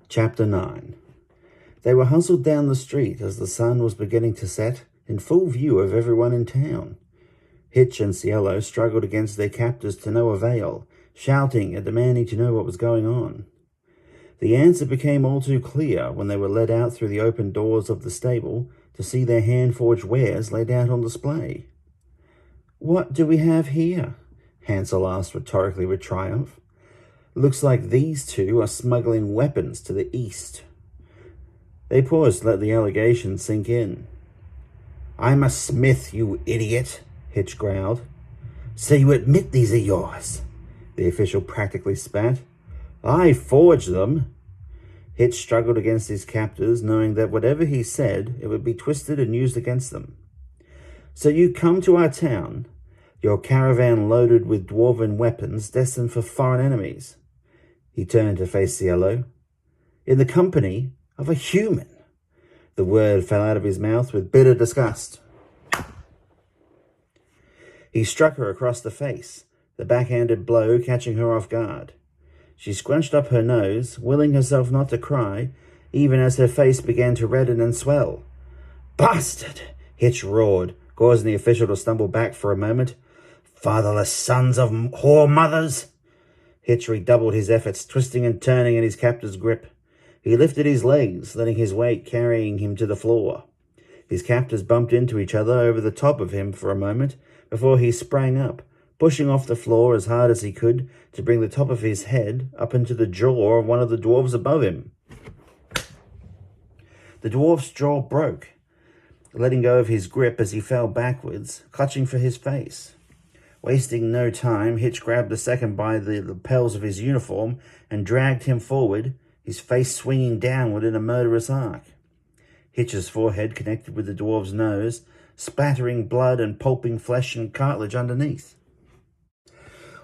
Chapter 9. They were hustled down the street as the sun was beginning to set, in full view of everyone in town. Hitch and Cielo struggled against their captors to no avail, shouting and demanding to know what was going on. The answer became all too clear when they were led out through the open doors of the stable to see their hand-forged wares laid out on display. "What do we have here?" Hansel asked rhetorically with triumph. "Looks like these two are smuggling weapons to the east." They paused to let the allegation sink in. "I'm a smith, you idiot," Hitch growled. "So you admit these are yours?" The official practically spat. "I forged them." Hitch struggled against his captors, knowing that whatever he said, it would be twisted and used against them. "So you come to our town, your caravan loaded with dwarven weapons destined for foreign enemies." He turned to face Cielo. "In the company of a human." The word fell out of his mouth with bitter disgust. He struck her across the face, the backhanded blow catching her off guard. She scrunched up her nose, willing herself not to cry, even as her face began to redden and swell. "Bastard!" Hitch roared, causing the official to stumble back for a moment. "Fatherless sons of whore mothers!" Hitch redoubled his efforts, twisting and turning in his captor's grip. He lifted his legs, letting his weight carrying him to the floor. His captors bumped into each other over the top of him for a moment before he sprang up, pushing off the floor as hard as he could to bring the top of his head up into the jaw of one of the dwarves above him. The dwarf's jaw broke, letting go of his grip as he fell backwards, clutching for his face. Wasting no time, Hitch grabbed the second by the lapels of his uniform and dragged him forward, his face swinging downward in a murderous arc. Hitch's forehead connected with the dwarf's nose, spattering blood and pulping flesh and cartilage underneath.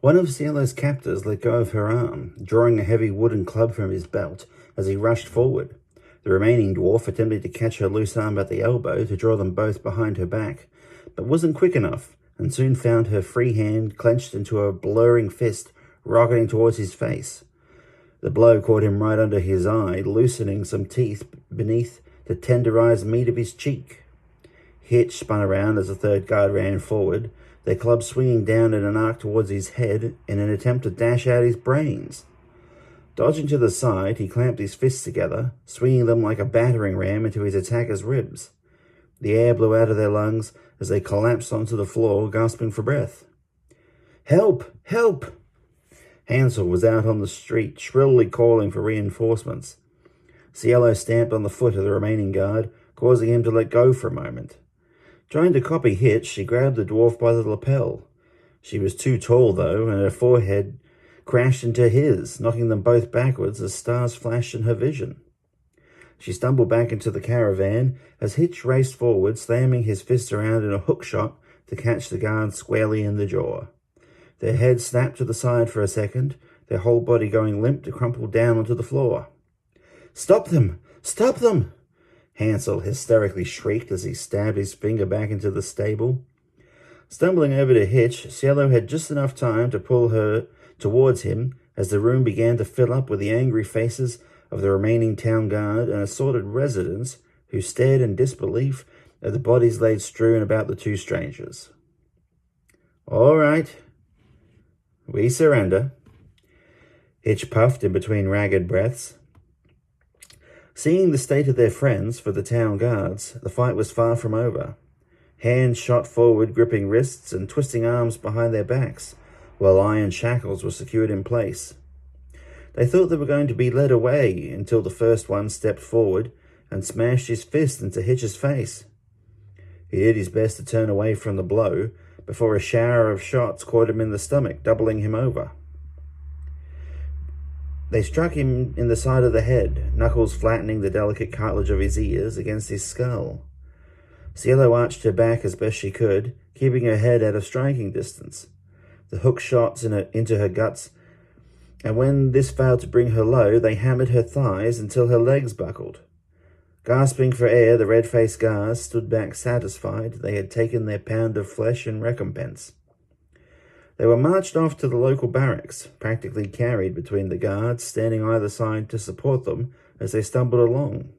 One of Cielo's captors let go of her arm, drawing a heavy wooden club from his belt as he rushed forward. The remaining dwarf attempted to catch her loose arm at the elbow to draw them both behind her back, but wasn't quick enough, and soon found her free hand clenched into a blurring fist, rocketing towards his face. The blow caught him right under his eye, loosening some teeth beneath the tenderized meat of his cheek. Hitch spun around as the third guard ran forward, their club swinging down in an arc towards his head in an attempt to dash out his brains. Dodging to the side, he clamped his fists together, swinging them like a battering ram into his attacker's ribs. The air blew out of their lungs as they collapsed onto the floor, gasping for breath. "Help! Help!" Hansel was out on the street, shrilly calling for reinforcements. Cielo stamped on the foot of the remaining guard, causing him to let go for a moment. Trying to copy Hitch, she grabbed the dwarf by the lapel. She was too tall, though, and her forehead crashed into his, knocking them both backwards as stars flashed in her vision. She stumbled back into the caravan as Hitch raced forward, slamming his fist around in a hook shot to catch the guard squarely in the jaw. Their heads snapped to the side for a second, their whole body going limp to crumple down onto the floor. "Stop them! Stop them!" Hansel hysterically shrieked as he stabbed his finger back into the stable. Stumbling over to Hitch, Cielo had just enough time to pull her towards him as the room began to fill up with the angry faces of the remaining town guard and assorted residents who stared in disbelief at the bodies laid strewn about the two strangers. "All right, we surrender," Hitch puffed in between ragged breaths. Seeing the state of their friends for the town guards, the fight was far from over. Hands shot forward, gripping wrists and twisting arms behind their backs, while iron shackles were secured in place. They thought they were going to be led away until the first one stepped forward and smashed his fist into Hitch's face. He did his best to turn away from the blow before a shower of shots caught him in the stomach, doubling him over. They struck him in the side of the head, knuckles flattening the delicate cartilage of his ears against his skull. Cielo arched her back as best she could, keeping her head out of striking distance. The hook shots into her guts, and when this failed to bring her low, they hammered her thighs until her legs buckled. Gasping for air, the red-faced guards stood back satisfied they had taken their pound of flesh in recompense. They were marched off to the local barracks, practically carried between the guards standing either side to support them as they stumbled along.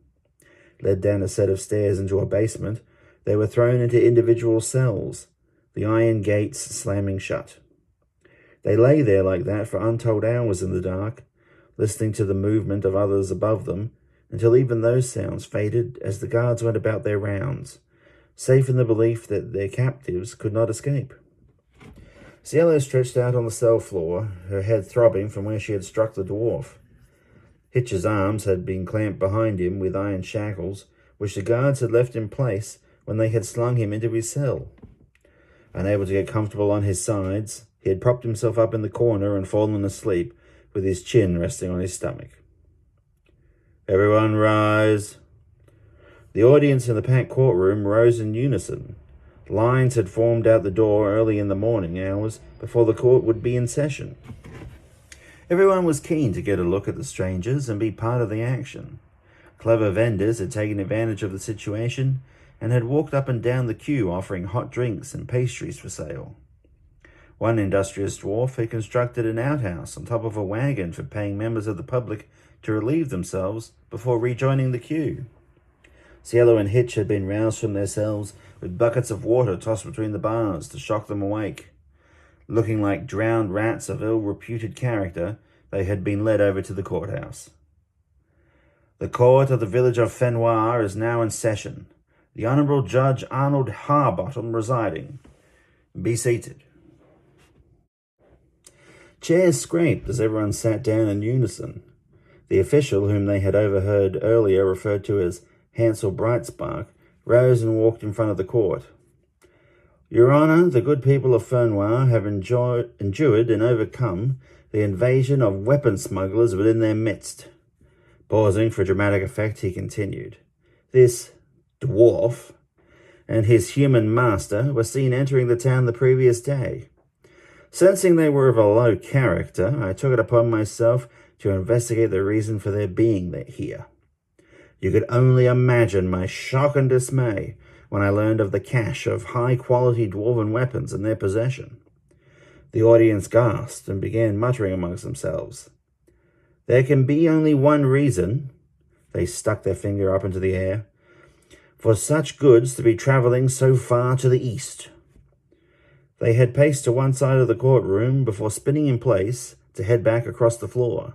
Led down a set of stairs into a basement, they were thrown into individual cells, the iron gates slamming shut. They lay there like that for untold hours in the dark, listening to the movement of others above them, until even those sounds faded as the guards went about their rounds, safe in the belief that their captives could not escape. Cielo stretched out on the cell floor, her head throbbing from where she had struck the dwarf. Hitch's arms had been clamped behind him with iron shackles, which the guards had left in place when they had slung him into his cell. Unable to get comfortable on his sides, he had propped himself up in the corner and fallen asleep, with his chin resting on his stomach. "Everyone rise." The audience in the packed courtroom rose in unison. Lines had formed out the door early in the morning hours before the court would be in session. Everyone was keen to get a look at the strangers and be part of the action. Clever vendors had taken advantage of the situation and had walked up and down the queue offering hot drinks and pastries for sale. One industrious dwarf had constructed an outhouse on top of a wagon for paying members of the public to relieve themselves before rejoining the queue. Cielo and Hitch had been roused from their cells with buckets of water tossed between the bars to shock them awake. Looking like drowned rats of ill-reputed character, they had been led over to the courthouse. "The court of the village of Fenoir is now in session. The Honourable Judge Arnold Harbottom presiding. Be seated." Chairs scraped as everyone sat down in unison. The official, whom they had overheard earlier referred to as Hansel Brightspark, rose and walked in front of the court. "Your Honour, the good people of Fenoir have endured and overcome the invasion of weapon smugglers within their midst." Pausing for dramatic effect, he continued, "This dwarf and his human master were seen entering the town the previous day. Sensing they were of a low character, I took it upon myself to investigate the reason for their being here. You could only imagine my shock and dismay when I learned of the cache of high-quality dwarven weapons in their possession. The audience gasped and began muttering amongst themselves. There can be only one reason, they stuck their finger up into the air, for such goods to be travelling so far to the east. They had paced to one side of the courtroom before spinning in place to head back across the floor.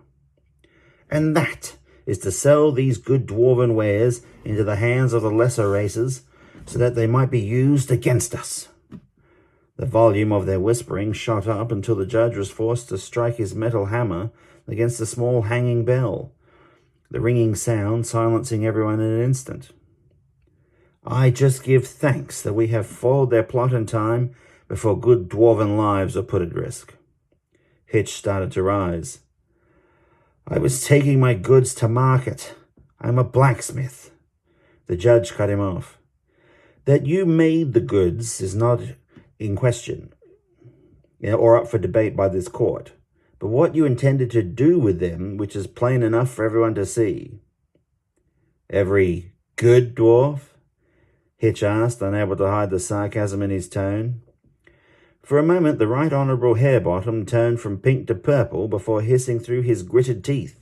And that is to sell these good dwarven wares into the hands of the lesser races so that they might be used against us. The volume of their whispering shot up until the judge was forced to strike his metal hammer against a small hanging bell, the ringing sound silencing everyone in an instant. I just give thanks that we have foiled their plot in time before good dwarven lives are put at risk. Hitch started to rise. I was taking my goods to market. I'm a blacksmith. The judge cut him off. That you made the goods is not in question or up for debate by this court, but what you intended to do with them, which is plain enough for everyone to see. Every good dwarf? Hitch asked, unable to hide the sarcasm in his tone. For a moment, the Right Honourable Hairbottom turned from pink to purple before hissing through his gritted teeth.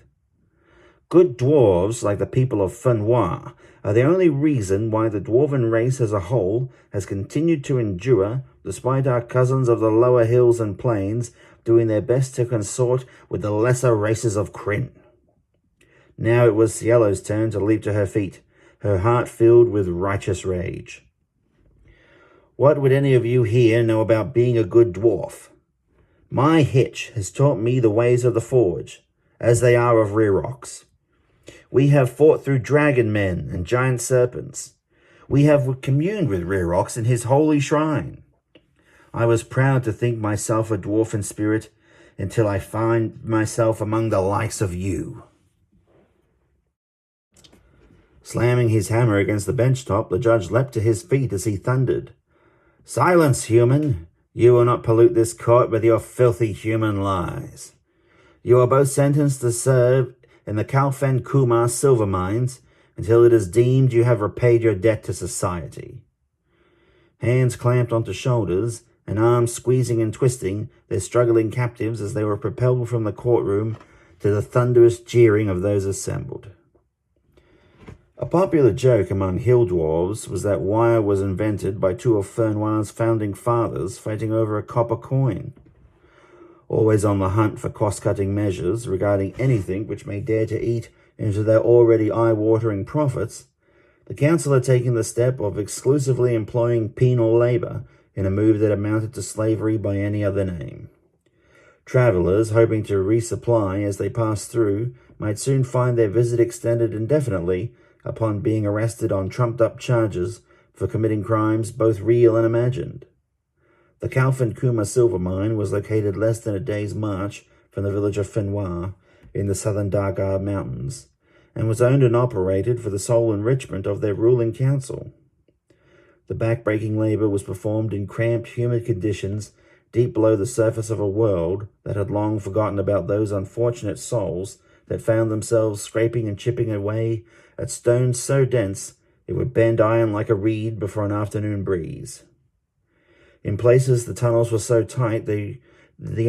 Good dwarves, like the people of Fenoir, are the only reason why the dwarven race as a whole has continued to endure, despite our cousins of the lower hills and plains doing their best to consort with the lesser races of Kryn. Now it was Cielo's turn to leap to her feet, her heart filled with righteous rage. What would any of you here know about being a good dwarf? My Hitch has taught me the ways of the forge, as they are of Rerox. We have fought through dragon men and giant serpents. We have communed with Rerox in his holy shrine. I was proud to think myself a dwarf in spirit until I find myself among the likes of you. Slamming his hammer against the bench top, the judge leapt to his feet as he thundered. Silence, human! You will not pollute this court with your filthy human lies. You are both sentenced to serve in the Kalfen Kumar silver mines until it is deemed you have repaid your debt to society. Hands clamped onto shoulders and arms squeezing and twisting their struggling captives as they were propelled from the courtroom to the thunderous jeering of those assembled. A popular joke among hill dwarves was that wire was invented by two of Fernoir's founding fathers fighting over a copper coin. Always on the hunt for cost-cutting measures regarding anything which may dare to eat into their already eye-watering profits, the council had taken the step of exclusively employing penal labour in a move that amounted to slavery by any other name. Travellers, hoping to resupply as they passed through, might soon find their visit extended indefinitely upon being arrested on trumped-up charges for committing crimes both real and imagined. The Calfin Kuma silver mine was located less than a day's march from the village of Fenoir in the southern Dargar Mountains, and was owned and operated for the sole enrichment of their ruling council. The back-breaking labour was performed in cramped, humid conditions deep below the surface of a world that had long forgotten about those unfortunate souls that found themselves scraping and chipping away at stones so dense it would bend iron like a reed before an afternoon breeze. In places, the tunnels were so tight the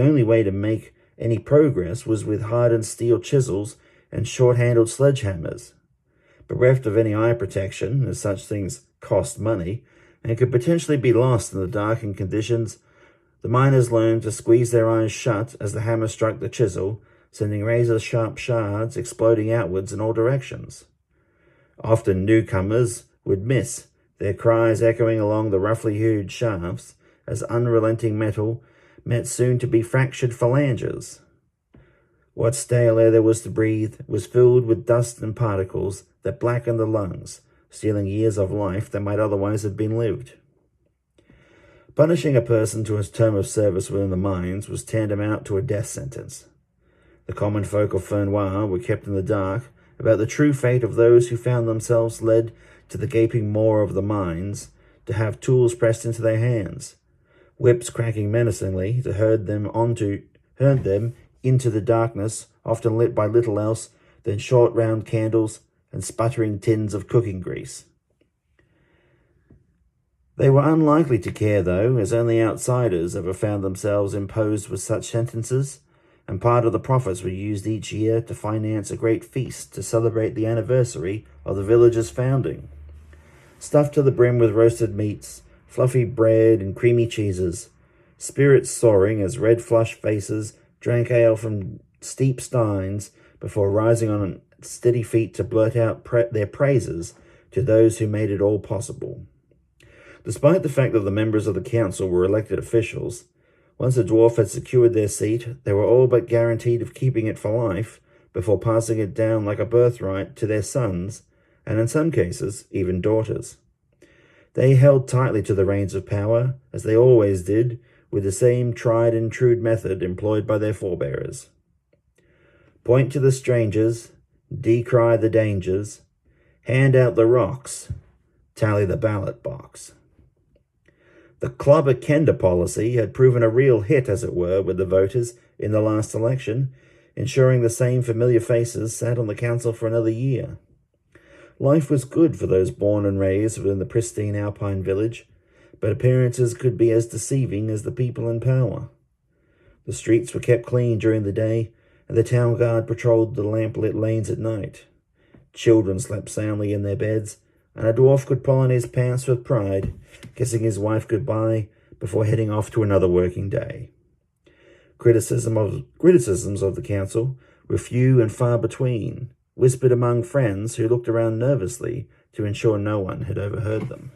only way to make any progress was with hardened steel chisels and short-handled sledgehammers. Bereft of any eye protection, as such things cost money, and could potentially be lost in the darkened conditions, the miners learned to squeeze their eyes shut as the hammer struck the chisel, sending razor-sharp shards exploding outwards in all directions. Often newcomers would miss, their cries echoing along the roughly hewed shafts, as unrelenting metal met soon-to-be fractured phalanges. What stale air there was to breathe was filled with dust and particles that blackened the lungs, stealing years of life that might otherwise have been lived. Punishing a person to his term of service within the mines was tantamount to a death sentence. The common folk of Fenoir were kept in the dark about the true fate of those who found themselves led to the gaping maw of the mines to have tools pressed into their hands, whips cracking menacingly to herd them into the darkness, often lit by little else than short round candles and sputtering tins of cooking grease. They were unlikely to care, though, as only outsiders ever found themselves imposed with such sentences, and part of the profits were used each year to finance a great feast to celebrate the anniversary of the village's founding. Stuffed to the brim with roasted meats, fluffy bread and creamy cheeses, spirits soaring as red-flushed faces drank ale from steep steins before rising on steady feet to blurt out their praises to those who made it all possible. Despite the fact that the members of the council were elected officials, once a dwarf had secured their seat, they were all but guaranteed of keeping it for life before passing it down like a birthright to their sons, and in some cases, even daughters. They held tightly to the reins of power, as they always did, with the same tried and true method employed by their forebears. Point to the strangers, decry the dangers, hand out the rocks, tally the ballot box. The Clubber Kenda policy had proven a real hit, as it were, with the voters in the last election, ensuring the same familiar faces sat on the council for another year. Life was good for those born and raised within the pristine Alpine village, but appearances could be as deceiving as the people in power. The streets were kept clean during the day, and the town guard patrolled the lamp-lit lanes at night. Children slept soundly in their beds, and a dwarf could pull on his pants with pride, kissing his wife goodbye before heading off to another working day. Criticisms of the council were few and far between, whispered among friends who looked around nervously to ensure no one had overheard them.